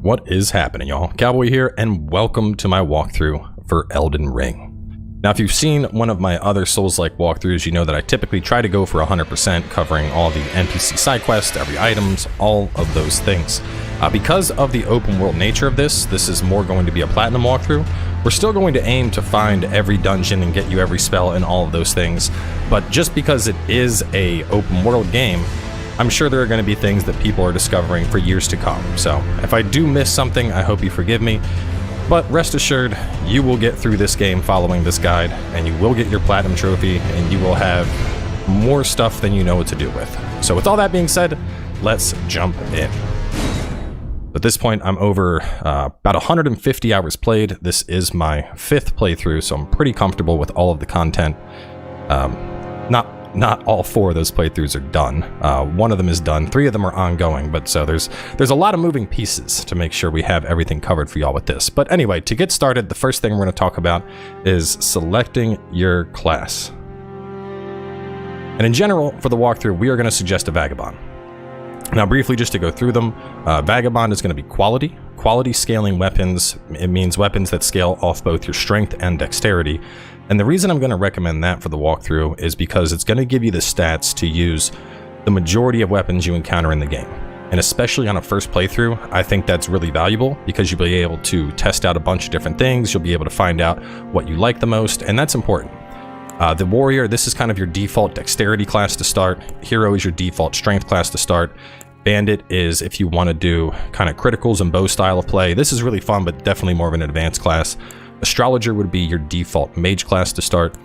What is happening, y'all? Cowboy here, and welcome to my walkthrough for Elden Ring. Now, if you've seen one of my other Souls-like walkthroughs, you know that I typically try to go for 100%, covering all the NPC side quests, every items, all of those things. Because of the open world nature of this is more going to be a platinum walkthrough. We're still going to aim to find every dungeon and get you every spell and all of those things, but just because it is a open world game, I'm sure there are going to be things that people are discovering for years to come. So if I do miss something, I hope you forgive me. But rest assured, you will get through this game following this guide, and you will get your platinum trophy, and you will have more stuff than you know what to do with. So with all that being said, let's jump in. At this point, I'm over about 150 hours played. This is my 5th playthrough, so I'm pretty comfortable with all of the content. Not all 4 of those playthroughs are done. 1 of them is done, 3 of them are ongoing, but so there's a lot of moving pieces to make sure we have everything covered for y'all with this. But anyway, to get started, the first thing we're going to talk about is selecting your class. And in general, for the walkthrough, we are going to suggest a Vagabond. Now, briefly, just to go through them, Vagabond is going to be quality scaling weapons. It means weapons that scale off both your strength and dexterity. And the reason I'm going to recommend that for the walkthrough is because it's going to give you the stats to use the majority of weapons you encounter in the game. And especially on a first playthrough, I think that's really valuable because you'll be able to test out a bunch of different things. You'll be able to find out what you like the most, and that's important. The Warrior, this is kind of your default dexterity class to start. Hero is your default strength class to start. Bandit is if you want to do kind of criticals and bow style of play. This is really fun, but definitely more of an advanced class. Astrologer would be your default mage class to start.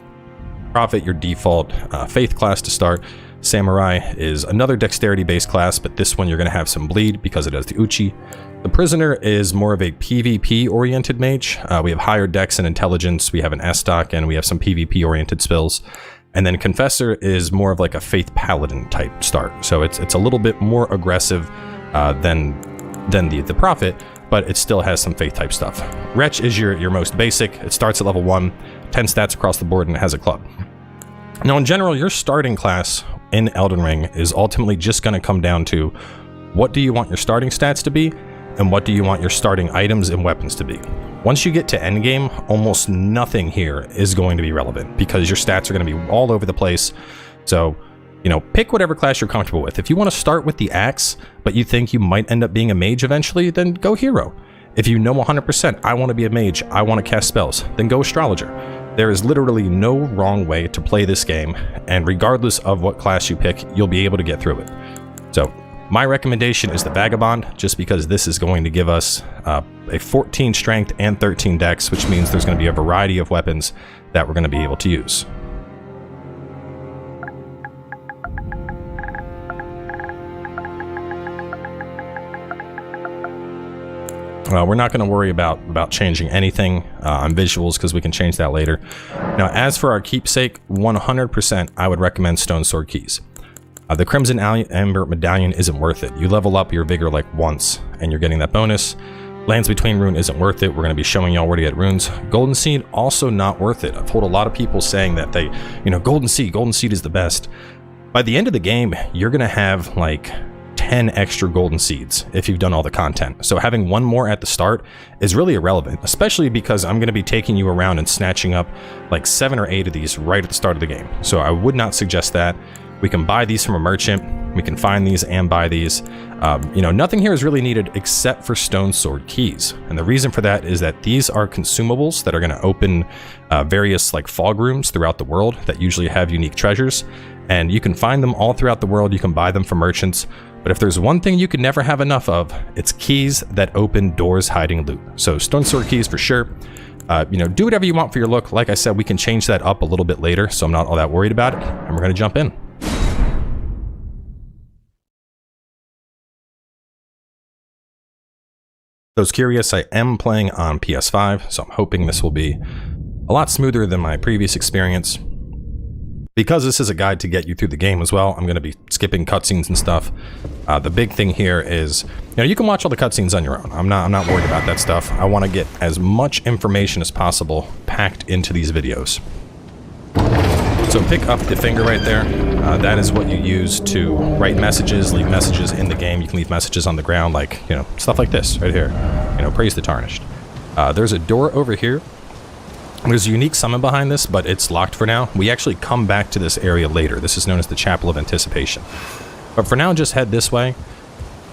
Prophet, your default faith class to start. Samurai is another dexterity based class, but this one you're going to have some bleed because it has the Uchi. The Prisoner is more of a PvP oriented mage. We have higher dex and intelligence, we have an S-stock, and we have some PvP oriented spells. And then Confessor is more of like a faith paladin type start. So it's a little bit more aggressive than the Prophet, but it still has some faith type stuff. Wretch is your most basic. It starts at level 1, 10 stats across the board, and it has a club. Now, in general, your starting class in Elden Ring is ultimately just going to come down to what do you want your starting stats to be, and what do you want your starting items and weapons to be. Once you get to endgame, almost nothing here is going to be relevant because your stats are going to be all over the place. So, you know, pick whatever class you're comfortable with. If you want to start with the axe, but you think you might end up being a mage eventually, then go hero. If you know 100%, I want to be a mage, I want to cast spells, then go astrologer. There is literally no wrong way to play this game, and regardless of what class you pick, you'll be able to get through it. So, my recommendation is the Vagabond, just because this is going to give us a 14 strength and 13 dex, which means there's going to be a variety of weapons that we're going to be able to use. We're not going to worry about changing anything on visuals because we can change that later. Now, as for our keepsake, 100% I would recommend Stone Sword Keys. The Crimson Amber Medallion isn't worth it. You level up your Vigor like once, and you're getting that bonus. Lands Between Rune isn't worth it. We're going to be showing you already at runes. Golden Seed, also not worth it. I've told a lot of people saying that they, Golden Seed is the best. By the end of the game, you're going to have like 10 extra golden seeds if you've done all the content. So having one more at the start is really irrelevant, especially because I'm going to be taking you around and snatching up like 7 or 8 of these right at the start of the game. So I would not suggest that. We can buy these from a merchant. We can find these and buy these. Nothing here is really needed except for Stone Sword Keys. And the reason for that is that these are consumables that are going to open various like fog rooms throughout the world that usually have unique treasures. And you can find them all throughout the world. You can buy them from merchants. But if there's one thing you can never have enough of, it's keys that open doors hiding loot. So Stone Sword Keys for sure. Do whatever you want for your look. Like I said, we can change that up a little bit later, so I'm not all that worried about it. And we're going to jump in. Those curious, I am playing on PS5, so I'm hoping this will be a lot smoother than my previous experience. Because this is a guide to get you through the game as well, I'm going to be skipping cutscenes and stuff. The big thing here is, you can watch all the cutscenes on your own. I'm not worried about that stuff. I want to get as much information as possible packed into these videos. So pick up the finger right there. That is what you use to write messages, leave messages in the game. You can leave messages on the ground, like, you know, stuff like this right here. You know, praise the Tarnished. There's a door over here. There's a unique summon behind this, but it's locked for now. We actually come back to this area later. This is known as the Chapel of Anticipation. But for now, just head this way.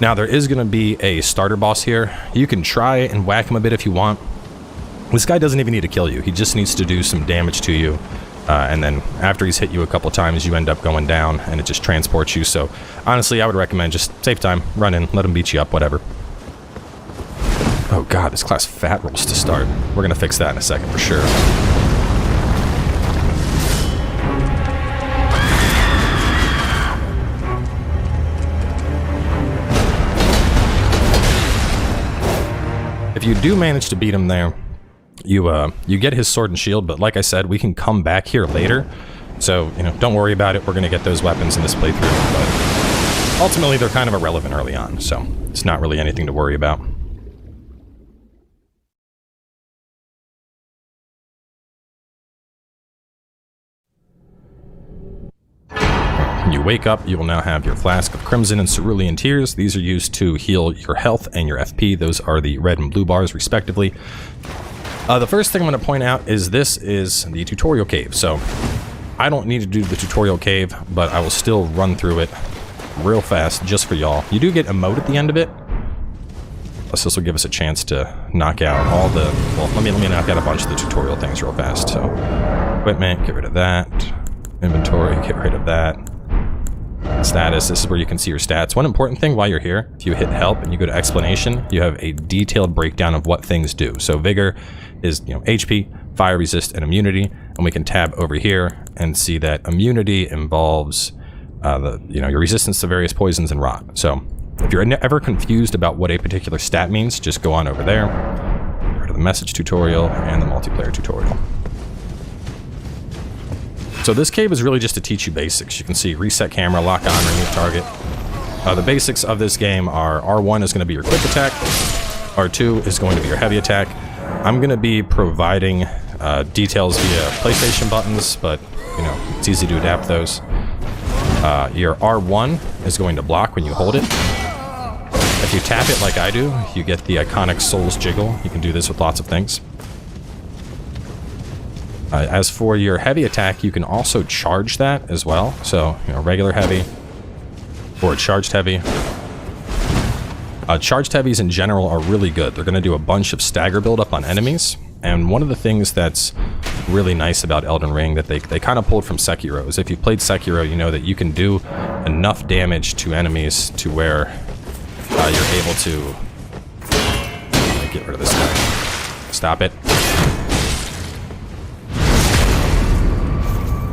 Now, there is going to be a starter boss here. You can try and whack him a bit if you want. This guy doesn't even need to kill you. He just needs to do some damage to you. And then after he's hit you a couple times, you end up going down, and it just transports you. So, honestly, I would recommend just save time, run in, let him beat you up, whatever. Oh god, this class fat rolls to start. We're going to fix that in a second for sure. If you do manage to beat him there, you get his sword and shield, but like I said, we can come back here later. So, you know, don't worry about it. We're going to get those weapons in this playthrough, but ultimately they're kind of irrelevant early on, so it's not really anything to worry about. When you wake up, you will now have your flask of Crimson and Cerulean Tears. These are used to heal your health and your FP. Those are the red and blue bars, respectively. The first thing I'm going to point out is this is the tutorial cave. So I don't need to do the tutorial cave, but I will still run through it real fast just for y'all. You do get a emote at the end of it. Plus, this will give us a chance to knock out all the... Well, let me knock out a bunch of the tutorial things real fast. So, equipment, get rid of that. Inventory, get rid of that. Status, this is where you can see your stats. One important thing while you're here, if you hit help and you go to explanation, you have a detailed breakdown of what things do. So vigor is, you know, HP, fire resist, and immunity. And we can tab over here and see that immunity involves your resistance to various poisons and rot. So if you're ever confused about what a particular stat means, just go on over there. Get rid of the message tutorial and the multiplayer tutorial. So this cave is really just to teach you basics. You can see reset camera, lock on, remove target. The basics of this game are R1 is going to be your quick attack, R2 is going to be your heavy attack. I'm going to be providing details via PlayStation buttons, but you know, it's easy to adapt those. Your R1 is going to block when you hold it. If you tap it like I do, you get the iconic Souls jiggle. You can do this with lots of things. As for your heavy attack, you can also charge that as well. So, you know, regular heavy or charged heavy. Charged heavies in general are really good. They're going to do a bunch of stagger buildup on enemies. And one of the things that's really nice about Elden Ring that they kind of pulled from Sekiro is if you played Sekiro, you know that you can do enough damage to enemies to where you're able to... get rid of this guy. Stop it.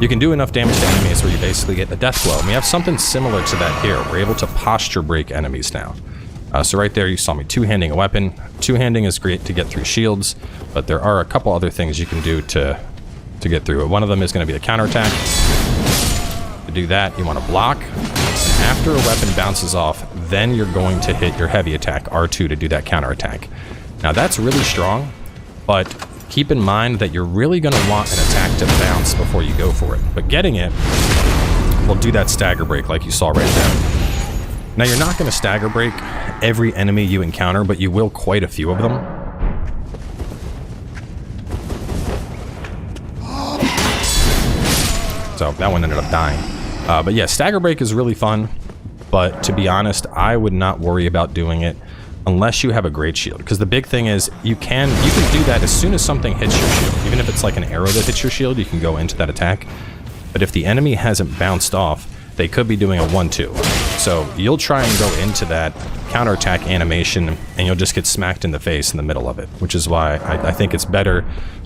You can do enough damage to enemies where you basically get a death blow. And we have something similar to that here. We're able to posture break enemies now. So right there you saw me two-handing a weapon. Two-handing is great to get through shields, but there are a couple other things you can do to get through it. One of them is going to be the counterattack. To do that, you want to block. After a weapon bounces off, then you're going to hit your heavy attack, R2, to do that counterattack. Now that's really strong, but keep in mind that you're really going to want an attack to bounce before you go for it. But getting it will do that stagger break like you saw right there. Now you're not going to stagger break every enemy you encounter, but you will quite a few of them. So that one ended up dying. But yeah, stagger break is really fun, but to be honest, I would not worry about doing it unless you have a great shield, because the big thing is you can do that as soon as something hits your shield. Even if it's like an arrow that hits your shield, you can go into that attack. But if the enemy hasn't bounced off, they could be doing a 1-2. So you'll try and go into that counterattack animation and you'll just get smacked in the face in the middle of it, which is why I think it's better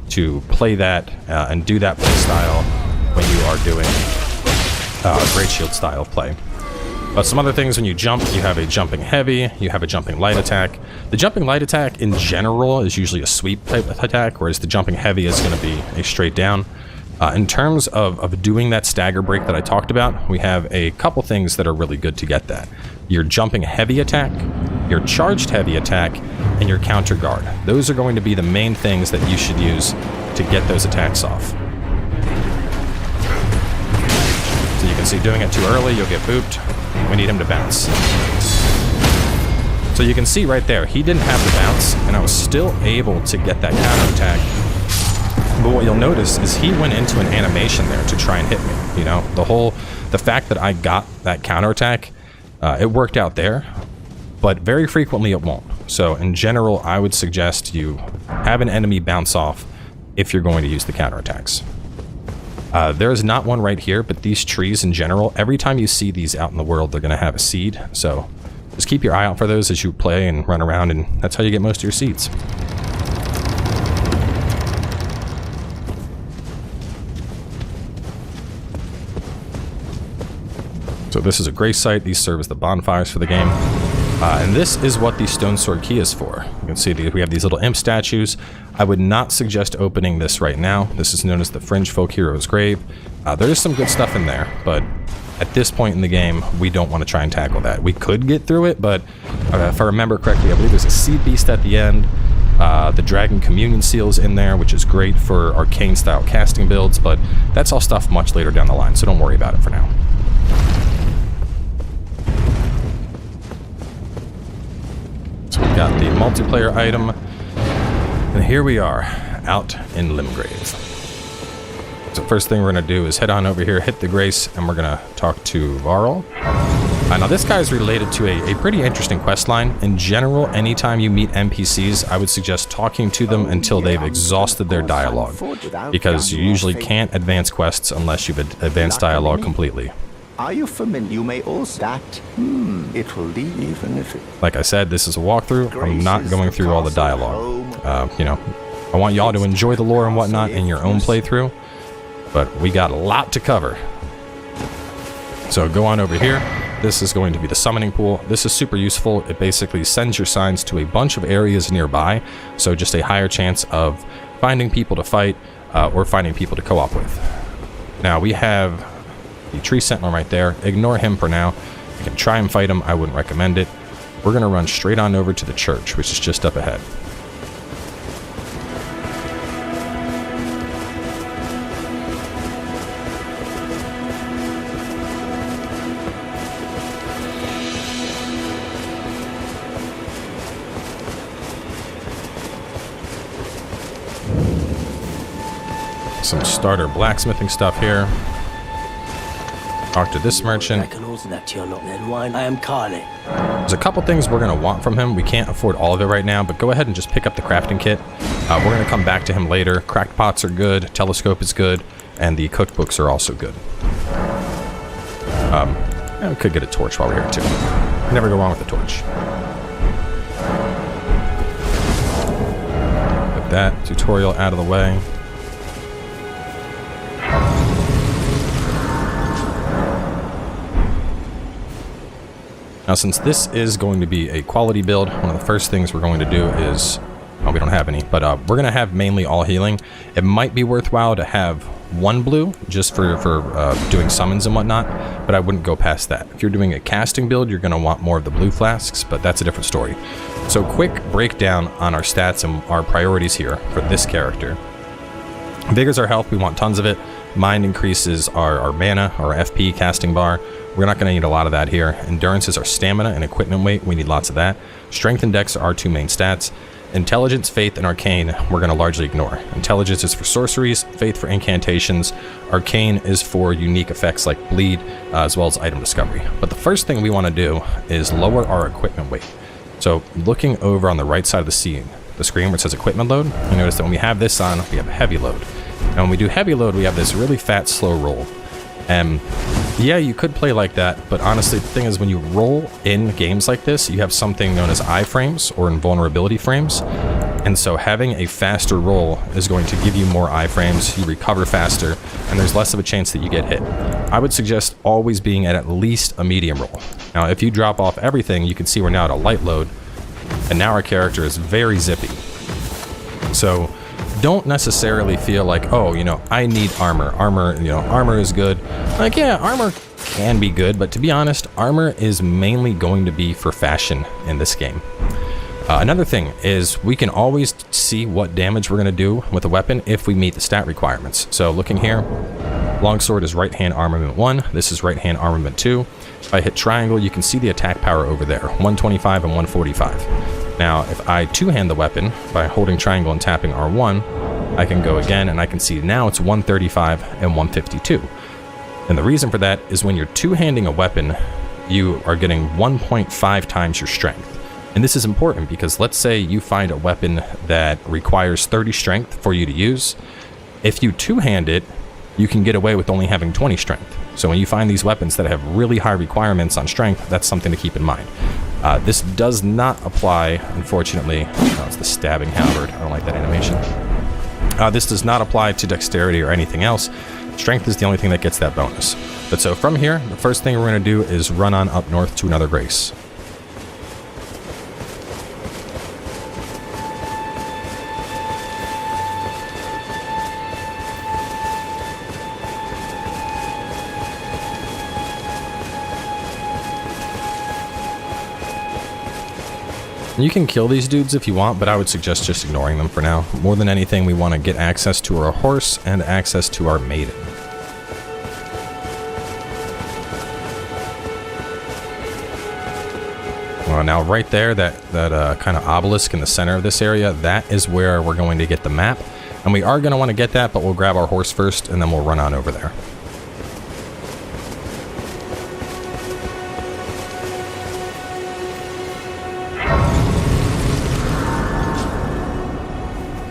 to play that and do that play style when you are doing great shield style play. But some other things, when you jump, you have a jumping heavy, you have a jumping light attack. The jumping light attack in general is usually a sweep type attack, whereas the jumping heavy is going to be a straight down. In terms of doing that stagger break that I talked about, we have a couple things that are really good to get that. Your jumping heavy attack, your charged heavy attack, and your counter guard. Those are going to be the main things that you should use to get those attacks off. See, doing it too early, you'll get booped. We need him to bounce. So you can see right there, he didn't have the bounce, and I was still able to get that counterattack. But what you'll notice is he went into an animation there to try and hit me. You know, the fact that I got that counterattack, it worked out there, but very frequently it won't. So in general, I would suggest you have an enemy bounce off if you're going to use the counterattacks. There is not one right here, but these trees in general, every time you see these out in the world, they're going to have a seed. So just keep your eye out for those as you play and run around, and that's how you get most of your seeds. So this is a grace site. These serve as the bonfires for the game. And this is what the Stone Sword Key is for. You can see we have these little imp statues. I would not suggest opening this right now. This is known as the Fringe Folk Hero's Grave. There is some good stuff in there, but at this point in the game, we don't want to try and tackle that. We could get through it, but if I remember correctly, I believe there's a Seed Beast at the end. The Dragon Communion Seal's in there, which is great for arcane-style casting builds, but that's all stuff much later down the line, so don't worry about it for now. Got the multiplayer item, and here we are out in Limgrave. So first thing we're going to do is head on over here, hit the Grace, and we're going to talk to Varl. Now this guy is related to a pretty interesting quest line. In general, anytime you meet NPCs, I would suggest talking to them until they've exhausted their dialogue, because you usually can't advance quests unless you've advanced dialogue completely. Are you familiar? You may also that. It will leave even if it. Like I said, this is a walkthrough. I'm not going through all the dialogue. You know, I want y'all to enjoy the lore and whatnot in your own playthrough, but we got a lot to cover. So go on over here. This is going to be the summoning pool. This is super useful. It basically sends your signs to a bunch of areas nearby, so just a higher chance of finding people to fight or finding people to co-op with. Now we have the Tree Sentinel right there. Ignore him for now. You can try and fight him. I wouldn't recommend it. We're going to run straight on over to the church, which is just up ahead. Some starter blacksmithing stuff here. Talk to this merchant. There's a couple things we're going to want from him. We can't afford all of it right now, but go ahead and just pick up the crafting kit. We're going to come back to him later. Cracked pots are good, telescope is good, and the cookbooks are also good. We could get a torch while we're here too. Never go wrong with a torch. Get that tutorial out of the way. Now, since this is going to be a quality build, one of the first things we're going to do is, well, we don't have any, but we're going to have mainly all healing. It might be worthwhile to have one blue just for doing summons and whatnot, but I wouldn't go past that. If you're doing a casting build, you're going to want more of the blue flasks, but that's a different story. So quick breakdown on our stats and our priorities here for this character. Vigor's our health, we want tons of it. Mind increases our mana, our FP casting bar. We're not going to need a lot of that here. Endurance is our stamina and equipment weight. We need lots of that. Strength and dex are our two main stats. Intelligence, faith, and arcane we're going to largely ignore. Intelligence is for sorceries, faith for incantations, arcane is for unique effects like bleed, as well as item discovery. But the first thing we want to do is lower our equipment weight. So looking over on the right side of the screen where it says equipment load, you notice that when we have this on, we have heavy load. And when we do heavy load, we have this really fat, slow roll. And yeah, you could play like that, but honestly, the thing is, when you roll in games like this, you have something known as iframes or invulnerability frames. And so having a faster roll is going to give you more iframes, you recover faster, and there's less of a chance that you get hit. I would suggest always being at least a medium roll. Now, if you drop off everything, you can see we're now at a light load, and now our character is very zippy. So don't necessarily feel like, oh, you know, I need armor. Armor is good. Like, yeah, armor can be good, but to be honest, armor is mainly going to be for fashion in this game. Another thing is we can always see what damage we're going to do with a weapon if we meet the stat requirements. So looking here, Longsword is right hand armament 1. This is right hand armament 2. If I hit triangle, you can see the attack power over there, 125 and 145. Now, if I two-hand the weapon by holding triangle and tapping R1, I can go again and I can see now it's 135 and 152. And the reason for that is when you're two-handing a weapon, you are getting 1.5 times your strength. And this is important because let's say you find a weapon that requires 30 strength for you to use. If you two-hand it, you can get away with only having 20 strength. So when you find these weapons that have really high requirements on strength, that's something to keep in mind. This does not apply, unfortunately. Oh, it's the stabbing halberd. I don't like that animation. This does not apply to dexterity or anything else. Strength is the only thing that gets that bonus. But so from here, the first thing we're going to do is run on up north to another grace. You can kill these dudes if you want, but I would suggest just ignoring them for now. More than anything, we want to get access to our horse and access to our maiden. Well, now right there, that kind of obelisk in the center of this area, that is where we're going to get the map. And we are going to want to get that, but we'll grab our horse first, and then we'll run on over there.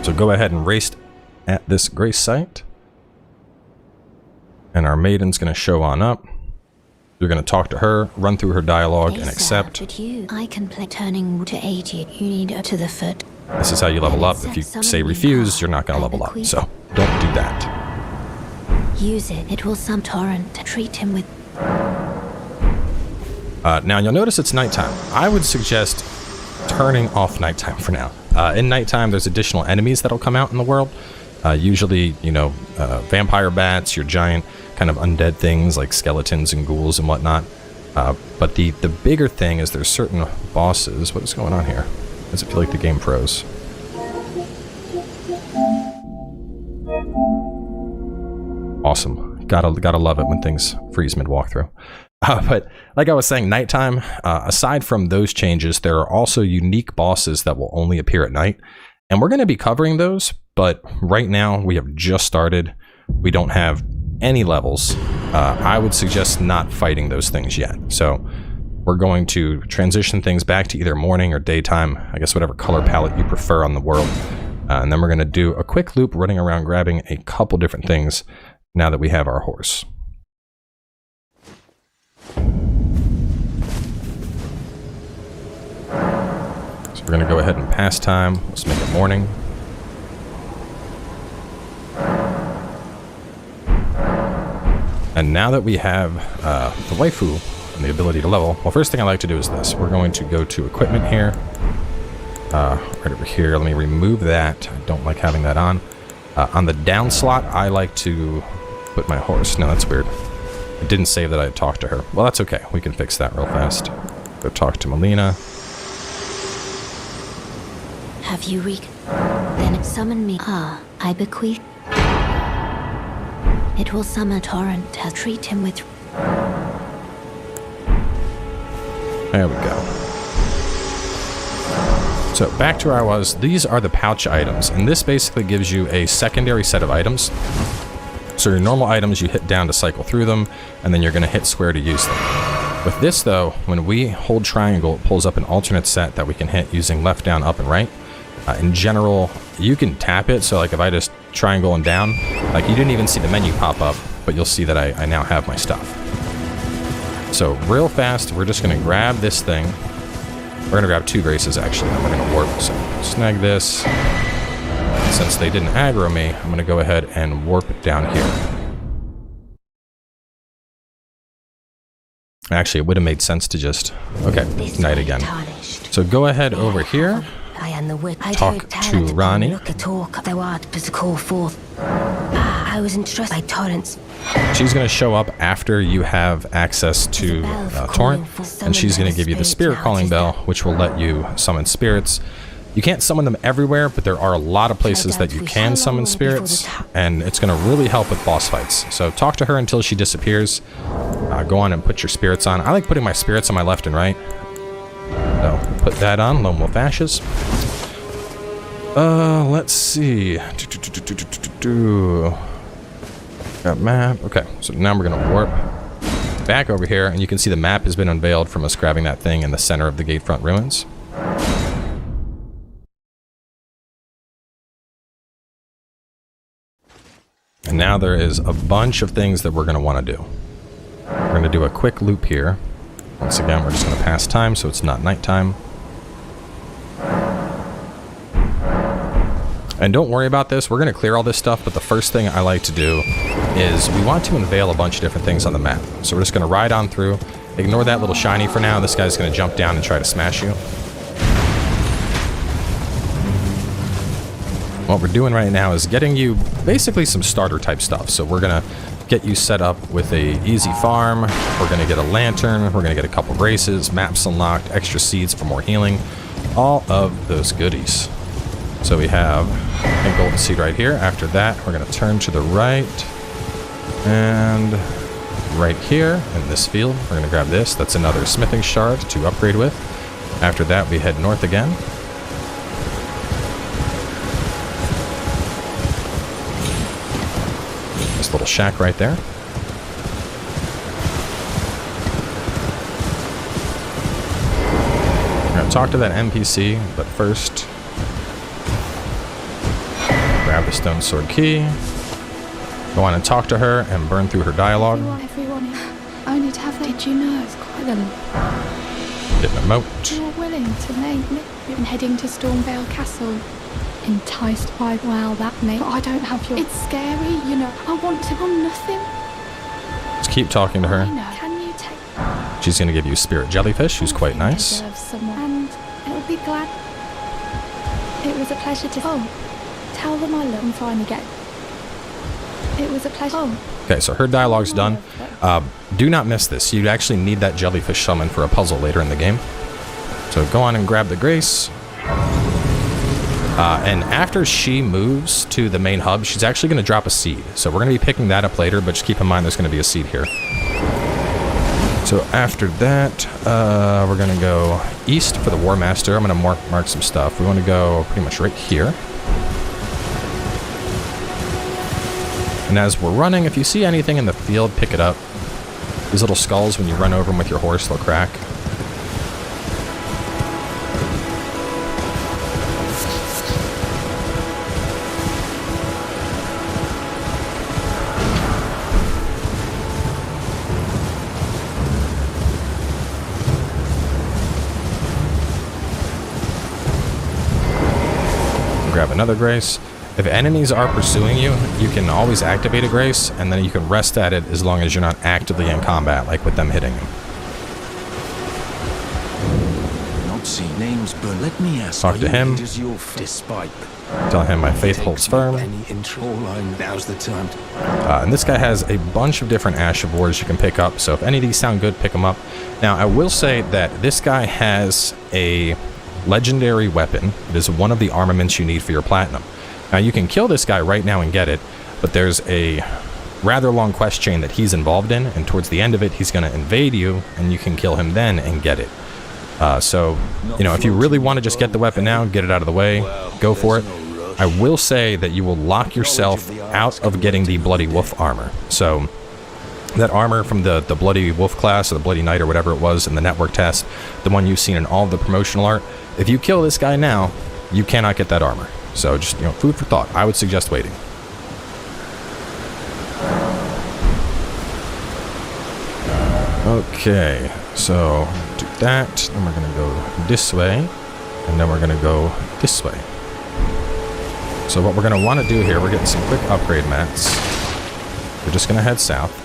So go ahead and race at this grace site. And our maiden's going to show on up. You're going to talk to her, run through her dialogue, and accept. I can play turning to 80. You need to the foot. This is how you level up. If you say refuse, you're not going to level up. So don't do that. Use it. It will some torrent to treat him with. Now you'll notice it's nighttime. I would suggest turning off nighttime for now. In nighttime, there's additional enemies that'll come out in the world. Usually, you know, vampire bats, your giant kind of undead things like skeletons and ghouls and whatnot. But the bigger thing is there's certain bosses. What is going on here? Does it feel like the game froze? Awesome. Gotta love it when things freeze mid-walkthrough. But like I was saying, nighttime, aside from those changes, there are also unique bosses that will only appear at night. And we're going to be covering those, but right now we have just started. We don't have any levels. I would suggest not fighting those things yet. So we're going to transition things back to either morning or daytime, I guess whatever color palette you prefer on the world. And then we're going to do a quick loop running around grabbing a couple different things now that we have our horse. So we're going to go ahead and pass time. Let's make it morning. And now that we have the waifu and the ability to level, well, first thing I like to do is this. We're going to go to equipment here. Right over here. Let me remove that. I don't like having that on. On the down slot, I like to put my horse. No, that's weird. It didn't save that I had talked to her. Well, that's okay. We can fix that real fast. Go talk to Melina. Have you then it summon me. I bequeath. It will summon torrent to treat him with. There we go. So back to where I was. These are the pouch items, and this basically gives you a secondary set of items. So your normal items, you hit down to cycle through them, and then you're going to hit square to use them. With this though, when we hold triangle, it pulls up an alternate set that we can hit using left, down, up, and right. In general, you can tap it, so like if I just triangle and down, like you didn't even see the menu pop up, but you'll see that I now have my stuff. So real fast, we're just going to grab this thing. We're going to grab two graces actually, and we're going to warp. So snag this. Since they didn't aggro me, I'm going to go ahead and warp down here. Actually, it would have made sense to just... Okay, night again. So go ahead over here. Talk to Ronnie. I was entrusted by torrents. She's going to show up after you have access to Torrent, and she's going to give you the spirit calling bell, which will let you summon spirits. You can't summon them everywhere, but there are a lot of places that you can summon spirits, and it's going to really help with boss fights. So talk to her until she disappears. Go on and put your spirits on. I like putting my spirits on my left and right. So put that on, Lone Wolf Ashes. Let's see. Got map. Okay, so now we're going to warp back over here, and you can see the map has been unveiled from us grabbing that thing in the center of the Gatefront Ruins. And now there is a bunch of things that we're going to want to do. We're going to do a quick loop here. Once again, we're just going to pass time so it's not nighttime. And don't worry about this, we're going to clear all this stuff, but the first thing I like to do is we want to unveil a bunch of different things on the map. So we're just going to ride on through. Ignore that little shiny for now. This guy's going to jump down and try to smash you. What we're doing right now is getting you basically some starter type stuff. So we're going to get you set up with a easy farm. We're going to get a lantern. We're going to get a couple graces, maps unlocked, extra seeds for more healing. All of those goodies. So we have a golden seed right here. After that, we're going to turn to the right. And right here in this field, we're going to grab this. That's another smithing shard to upgrade with. After that, we head north again. This little shack right there. We're going to talk to that NPC, but first, grab the stone sword key. Go on and talk to her and burn through her dialogue. Everyone only to have. Did you know it's quite a Get an emote. You're willing to make me and heading to Stormvale Castle. Enticed by, well, that may. But I don't have your. It's scary, you know. I want to on nothing. Just keep talking to her. I know. Can you take? She's going to give you spirit jellyfish, who's quite nice. And it'll be glad. It was a pleasure to. Oh, tell them I love and finally get. It was a pleasure. Oh. Okay, so her dialogue's done. Do not miss this. You actually need that jellyfish summon for a puzzle later in the game. So go on and grab the grace. And after she moves to the main hub, she's actually going to drop a seed. So we're going to be picking that up later, but just keep in mind there's going to be a seed here. So after that, we're going to go east for the War Master. I'm going to mark some stuff. We want to go pretty much right here. And as we're running, if you see anything in the field, pick it up. These little skulls, when you run over them with your horse, they'll crack. Grab another grace. If enemies are pursuing you, you can always activate a grace, and then you can rest at it as long as you're not actively in combat, like with them hitting you. Not see names, but let me ask. Talk to him. Despite. Tell him my faith holds firm. Now's the time. And this guy has a bunch of different Ash of Wars you can pick up, so if any of these sound good, pick them up. Now, I will say that this guy has a legendary weapon. It is one of the armaments you need for your platinum. Now, you can kill this guy right now and get it, but there's a rather long quest chain that he's involved in, and towards the end of it, he's going to invade you, and you can kill him then and get it. So, you know, if you really want to just get the weapon now, get it out of the way, go for it. I will say that you will lock yourself out of getting the Bloody Wolf armor. So, that armor from the Bloody Wolf class, or the Bloody Knight, or whatever it was in the network test, the one you've seen in all of the promotional art, if you kill this guy now, you cannot get that armor. So just, you know, food for thought. I would suggest waiting. Okay, so do that. Then we're going to go this way. And then we're going to go this way. So what we're going to want to do here, we're getting some quick upgrade mats. We're just going to head south.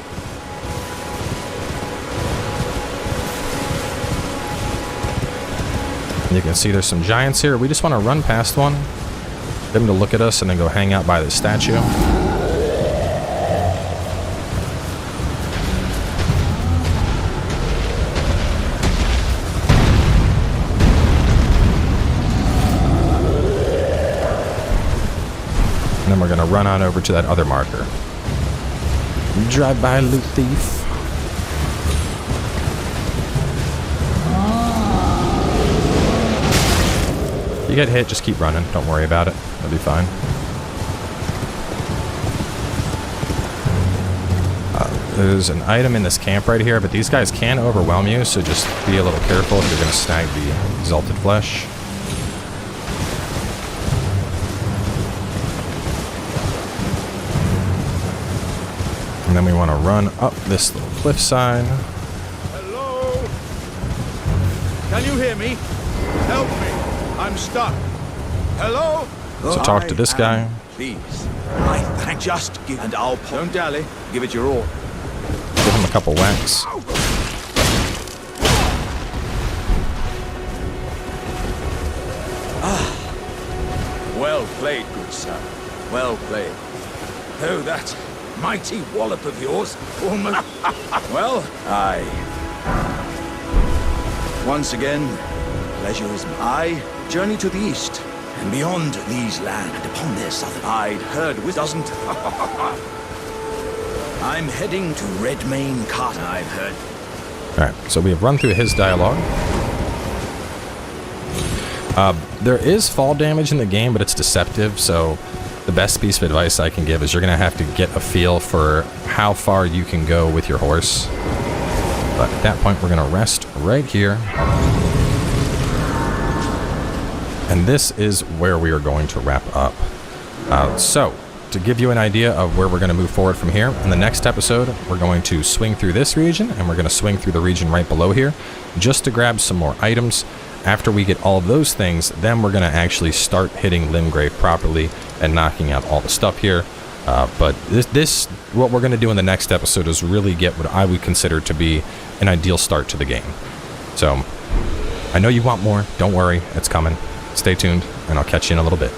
And you can see there's some giants here. We just want to run past one. Get them to look at us and then go hang out by the statue. then we're going to run on over to that other marker. Drive-by loot thief. If you get hit, just keep running. Don't worry about it. It'll be fine. There's an item in this camp right here, but these guys can overwhelm you, so just be a little careful if you're going to snag the exalted flesh. And then we want to run up this little cliffside. Hello? Can you hear me? Help me. I'm stuck. Hello? So talk to this guy. Please. I thank just give and I'll don't dally. Give it your all. Give him a couple whacks. Well played, good sir. Well played. Oh, that mighty wallop of yours almost... well, aye. Once again, pleasure is mine. I journey to the east, and beyond these lands, and upon their southern... I'd heard with doesn't... I'm heading to Redmane Carter, I've heard. Alright, so we have run through his dialogue. There is fall damage in the game, but it's deceptive, so the best piece of advice I can give is you're going to have to get a feel for how far you can go with your horse. But at that point, we're going to rest right here. And this is where we are going to wrap up. So, to give you an idea of where we're going to move forward from here, in the next episode, we're going to swing through this region, and we're going to swing through the region right below here, just to grab some more items. After we get all of those things, then we're going to actually start hitting Limgrave properly and knocking out all the stuff here. But what we're going to do in the next episode is really get what I would consider to be an ideal start to the game. So, I know you want more. Don't worry. It's coming. Stay tuned, and I'll catch you in a little bit.